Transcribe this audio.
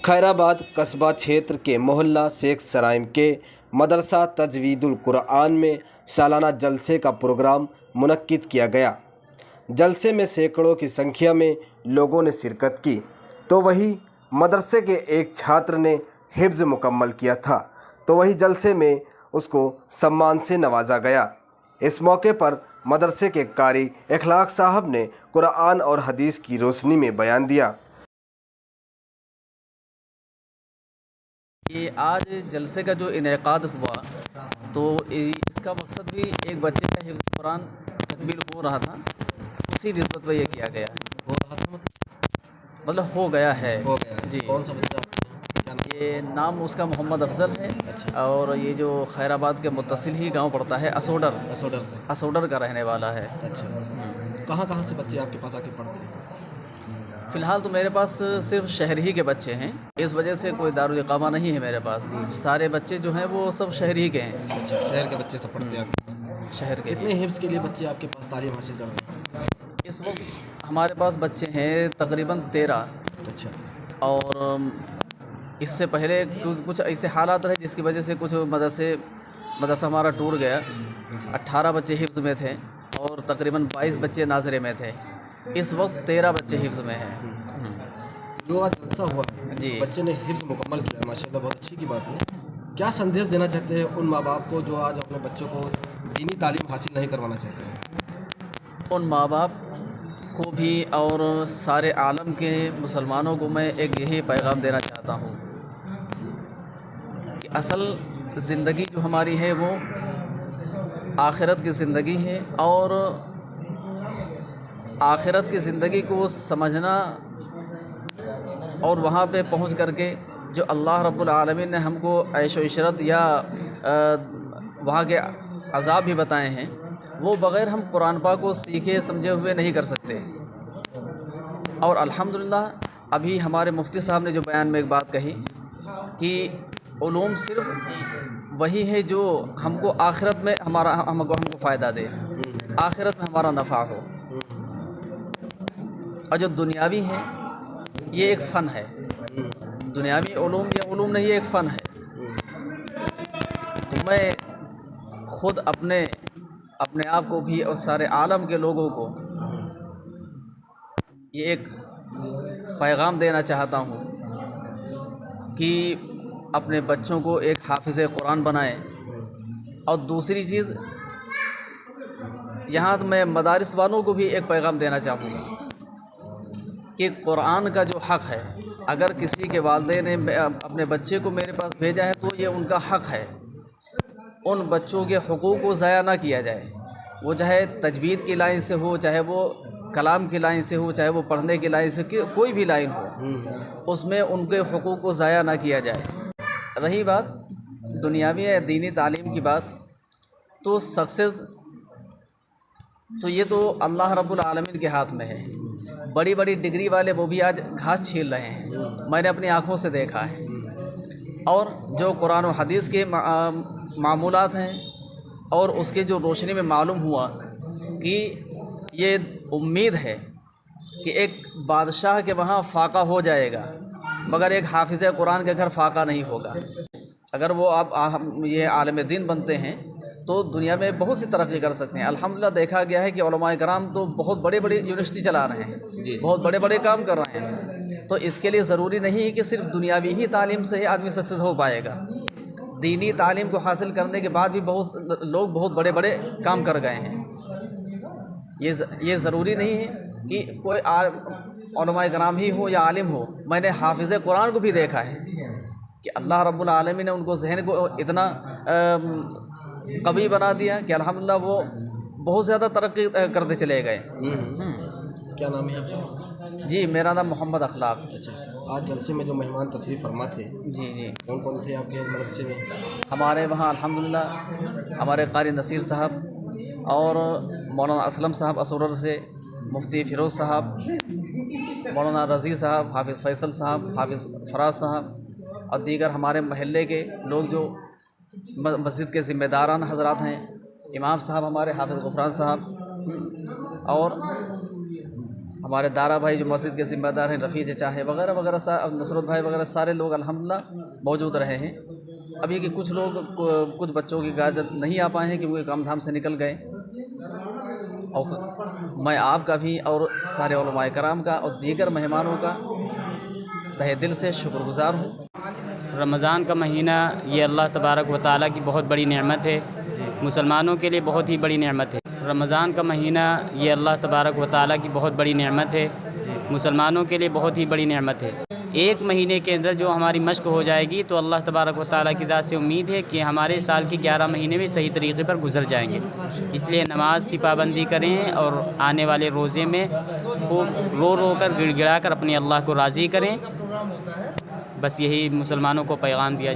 खैराबाद कस्बा क्षेत्र के मोहल्ला शेख सराइम के मदरसा तजवीदुल कुरान में सालाना जलसे का प्रोग्राम मुनक्किद किया गया। जलसे में सैकड़ों की संख्या में लोगों ने शिरकत की, तो वही मदरसे के एक छात्र ने हिफ्ज़ मुकम्मल किया था, तो वही जलसे में उसको सम्मान से नवाजा गया। इस मौके पर मदरसे के कारी इखलाक साहब ने कुरान और हदीस की रोशनी में बयान दिया। ये आज जलसे का जो इनेकाद हुआ तो इसका मकसद भी एक बच्चे का हिफ्ज़ कुरान तकमील हो रहा था, उसी निस्बत पर यह किया गया है। मतलब हो गया है जी। कौन सा बच्चा? क्या नाम? ये नाम उसका मोहम्मद अफजल है। अच्छा। और ये जो खैराबाद के मुत्तसिल ही गांव पड़ता है असोडर असोडर का रहने वाला है। अच्छा। कहाँ से बच्चे आपके पास आके पढ़ते हैं? फ़िलहाल तो मेरे पास सिर्फ शहर ही के बच्चे हैं, इस वजह से कोई दारुल इकामा नहीं है मेरे पास। सारे बच्चे जो हैं वो सब शहर ही के हैं। अच्छा, शहर के बच्चे सब पढ़ते हैं आपके पास? शहर के। कितने हिफ्ज़ के लिए बच्चे आपके पास तालीम हासिल कर रहे हैं? इस वक्त हमारे पास बच्चे हैं तकरीबन 13। अच्छा। और इससे पहले कुछ ऐसे हालात रहे जिसकी वजह से कुछ मदरसा हमारा टूट गया। 18 बच्चे हिफ्ज़ में थे और तकरीबन 22 बच्चे नाज़रे में थे। इस वक्त 13 बच्चे हिफ्ज़ में हैं। जो आज जलसा हुआ जी। बच्चे ने हिफ्ज़ मुकम्मल किया, माशाल्लाह, बहुत अच्छी की बात है। क्या संदेश देना चाहते हैं उन माँ बाप को जो आज अपने बच्चों को दीनी तालीम हासिल नहीं करवाना चाहते हैं? उन माँ बाप को भी और सारे आलम के मुसलमानों को मैं एक यही पैगाम देना चाहता हूँ कि असल ज़िंदगी जो हमारी है वो आखिरत की ज़िंदगी है, और आखिरत की ज़िंदगी को समझना और वहाँ पे पहुँच करके जो अल्लाह रब्बुल आलमीन ने हमको ऐश व इशरत या वहाँ के अज़ाब भी बताए हैं, वो बग़ैर हम कुरान पाक को सीखे समझे हुए नहीं कर सकते। और अल्हम्दुलिल्लाह अभी हमारे मुफ्ती साहब ने जो बयान में एक बात कही कि उलूम सिर्फ़ वही है जो हमको आखिरत में हमको फ़ायदा दे, आखिरत में हमारा नफ़ा हो, और जो दुनियावी है ये एक फ़न है। दुनियावी उलूम या उलूम नहीं, ये एक फ़न है। तो मैं ख़ुद अपने आप को भी और सारे आलम के लोगों को ये एक पैगाम देना चाहता हूँ कि अपने बच्चों को एक हाफिज़ कुरान बनाएं। और दूसरी चीज़, यहाँ तो मैं मदारिस वालों को भी एक पैगाम देना चाहूँगा कि कुरान का जो हक़ है, अगर किसी के वालिदैन ने अपने बच्चे को मेरे पास भेजा है तो ये उनका हक़ है। उन बच्चों के हुकूक़ को ज़ाया ना किया जाए, वो चाहे तजवीद की लाइन से हो, चाहे वो कलाम की लाइन से हो, चाहे वो पढ़ने की लाइन से, कोई भी लाइन हो, उसमें उनके हुकूक़ को ज़ाया ना किया जाए। रही बात दुनियावी या दीनी तालीम की बात, तो सक्सेस तो ये तो अल्लाह रब्बुल आलमीन के हाथ में है। बड़ी बड़ी डिग्री वाले वो भी आज घास छील रहे हैं, मैंने अपनी आँखों से देखा है। और जो कुरान और हदीस के मामूलात हैं और उसके जो रोशनी में मालूम हुआ कि ये उम्मीद है कि एक बादशाह के वहाँ फ़ाक़ा हो जाएगा, मगर एक हाफिज़ कुरान के घर फ़ाक़ा नहीं होगा। अगर वो आप ये आलिम दीन बनते हैं तो दुनिया में बहुत सी तरक्की कर सकते हैं। अल्हम्दुलिल्लाह देखा गया है कि उलमाए कराम तो बहुत बड़े बड़े यूनिवर्सिटी चला रहे हैं, बहुत बड़े बड़े काम कर रहे हैं। तो इसके लिए ज़रूरी नहीं है कि सिर्फ दुनियावी ही तालीम से ही आदमी सक्सेस हो पाएगा। दीनी तालीम को हासिल करने के बाद भी बहुत लोग बहुत बड़े बड़े काम कर गए हैं। ये ज़रूरी नहीं है कि कोई उलमाए कराम ही हो या आलिम हो। मैंने हाफिज़ कुरान को भी देखा है कि अल्लाह रब्बुल आलमीन ने उनको ज़हन को इतना कवी बना दिया कि अल्हम्दुलिल्लाह वो बहुत ज़्यादा तरक्की करते चले गए। क्या नाम है आपका? जी, मेरा नाम मोहम्मद अखलाक। अच्छा, आज जलसे में जो मेहमान तशरीफ़ फरमा थे, जी कौन कौन थे आपके मदरसे में? हमारे वहाँ अल्हम्दुलिल्लाह हमारे कारी नसीर साहब और मौलाना असलम साहब असोडर से, मुफ्ती फ़िरोज़ साहब, मौलाना रज़ी साहब, हाफिज़ फ़ैसल साहब, हाफिज़ फ़राज साहब और दीगर हमारे महल्ले के लोग जो मस्जिद के ज़िम्मेदारान हज़रात हैं, इमाम साहब हमारे हाफिज़ ग़ुफ़रान साहब, और ہمارے دارا بھائی جو مسجد کے ذمہ دار ہیں، رفیع چچا ہیں وغیرہ وغیرہ، نصرت بھائی وغیرہ، سارے لوگ الحمدللہ موجود رہے ہیں۔ ابھی کہ کچھ لوگ کچھ بچوں کی قیادت نہیں آ پائے ہیں کہ وہ کام دھام سے نکل گئے، اور میں آپ کا بھی اور سارے علماء کرام کا اور دیگر مہمانوں کا تہہ دل سے شکر گزار ہوں۔ رمضان کا مہینہ یہ اللہ تبارک و تعالیٰ کی بہت بڑی نعمت ہے، مسلمانوں کے لیے بہت ہی بڑی نعمت ہے۔ رمضان کا مہینہ یہ اللہ تبارک و تعالیٰ کی بہت بڑی نعمت ہے، مسلمانوں کے لیے بہت ہی بڑی نعمت ہے۔ ایک مہینے کے اندر جو ہماری مشق ہو جائے گی تو اللہ تبارک و تعالیٰ کی ذات سے امید ہے کہ ہمارے سال کی 11 مہینے میں صحیح طریقے پر گزر جائیں گے۔ اس لیے نماز کی پابندی کریں اور آنے والے روزے میں خوب رو رو کر گڑ گڑا کر اپنے اللہ کو راضی کریں۔ بس یہی مسلمانوں کو پیغام دیا جائے۔